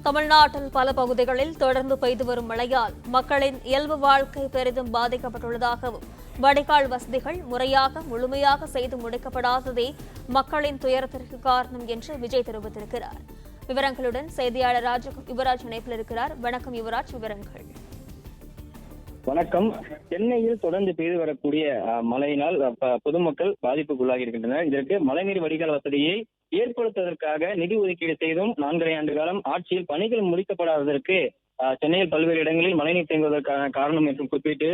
தமிழ்நாட்டில் பல பகுதிகளில் தொடர்ந்து பெய்து வரும் மழையால் மக்களின் இயல்பு வாழ்க்கை பெரிதும் பாதிக்கப்பட்டுள்ளதாகவும் வடிகால் வசதிகள் முழுமையாக செய்து முடிக்கப்படாததே மக்களின் துயரத்திற்கு காரணம் என்று விஜய் தெரிவித்திருக்கிறார். விவரங்களுடன் செய்தியாளர் யுவராஜ் இணைப்பில் இருக்கிறார். வணக்கம் யுவராஜ், விவரங்கள். வணக்கம். சென்னையில் தொடர்ந்து பெய்து வரக்கூடிய மழையினால் பொதுமக்கள் பாதிப்புக்குள்ளாகி இருக்கின்றனர். இதற்கு மழைநீர் வடிகால் வசதியை ஏற்படுத்துவதற்காக நிதி ஒதுக்கீடு செய்தும் 4.5 ஆண்டு காலம் ஆட்சியில் பணிகள் முடிக்கப்படாததற்கு சென்னையில் பல்வேறு இடங்களில் மழைநீர் தேங்குவதற்கான காரணம் என்றும் குறிப்பிட்டு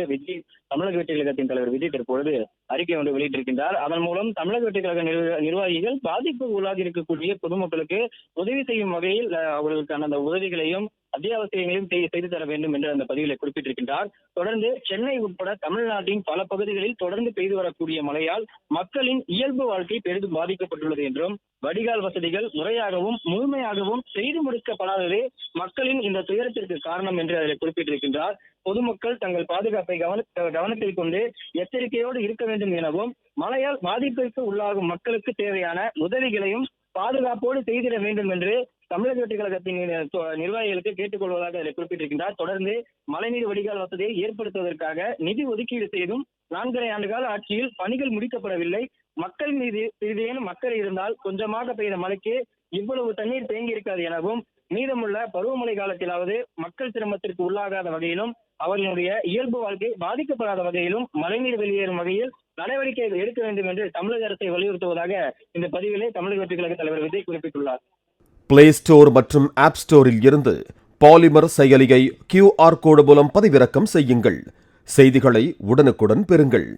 தமிழக வெற்றி கழகத்தின் தலைவர் விஜய் தற்பொழுது அறிக்கை ஒன்று வெளியிட்டிருக்கின்றார். அதன் மூலம் தமிழக வெற்றி கழக நிர்வாகிகள் பாதிப்பு உள்ளாகி இருக்கக்கூடிய பொதுமக்களுக்கு உதவி செய்யும் வகையில் அவர்களுக்கான அந்த உதவிகளையும் அத்தியாவசியங்களையும் செய்து தர வேண்டும் என்று அந்த பதிவிலை குறிப்பிட்டிருக்கின்றார். தொடர்ந்து சென்னை உட்பட தமிழ்நாட்டின் பல பகுதிகளில் தொடர்ந்து பெய்து வரக்கூடிய மழையால் மக்களின் இயல்பு வாழ்க்கை பெரிதும் பாதிக்கப்பட்டுள்ளது என்றும் வடிகால் வசதிகள் முழுமையாகவும் செய்து முடிக்கப்படாததே மக்களின் இந்த துயரத்திற்கு காரணம் என்று அதில் குறிப்பிட்டிருக்கின்றார். பொதுமக்கள் தங்கள் பாதுகாப்பை கவனத்தில் கொண்டு எச்சரிக்கையோடு இருக்க வேண்டும் எனவும் மழையால் பாதிப்பிற்கு உள்ளாகும் மக்களுக்கு தேவையான உதவிகளையும் பாதுகாப்போடு செய்திட வேண்டும் என்று தமிழக வெற்றி கழகத்தின் நிர்வாகிகளுக்கு கேட்டுக்கொள்வதாக அதில் குறிப்பிட்டிருக்கின்றார். தொடர்ந்து மழைநீர் வடிகால் வசதியை ஏற்படுத்துவதற்காக நிதி ஒதுக்கீடு செய்தும் 4.5 ஆண்டு கால ஆட்சியில் பணிகள் முடிக்கப்படவில்லை. மக்கள் மீது சிறிதேனும் மக்கள் இருந்தால் கொஞ்சமாக பெய்த மழைக்கு இவ்வளவு தண்ணீர் தேங்கி இருக்காது எனவும் மீதமுள்ள பருவமழை காலத்திலாவது மக்கள் சிரமத்திற்கு உள்ளாகாத வகையிலும் அவர்களுடைய இயல்பு வாழ்க்கை பாதிக்கப்படாத வகையிலும் மழைநீர் வெளியேறும் வகையில் நடவடிக்கை எடுக்க வேண்டும் என்று தமிழக அரசை வலியுறுத்துவதாக இந்த பதிவிலே தமிழக வெற்றி கழக தலைவர் விஜய் குறிப்பிட்டுள்ளார். பிளே ஸ்டோர் மற்றும் ஆப் ஸ்டோரில் இருந்து பாலிமர் செயலியை QR கோடு மூலம் பதிவிறக்கம் செய்யுங்கள். செய்திகளை உடனுக்குடன் பெறுங்கள்.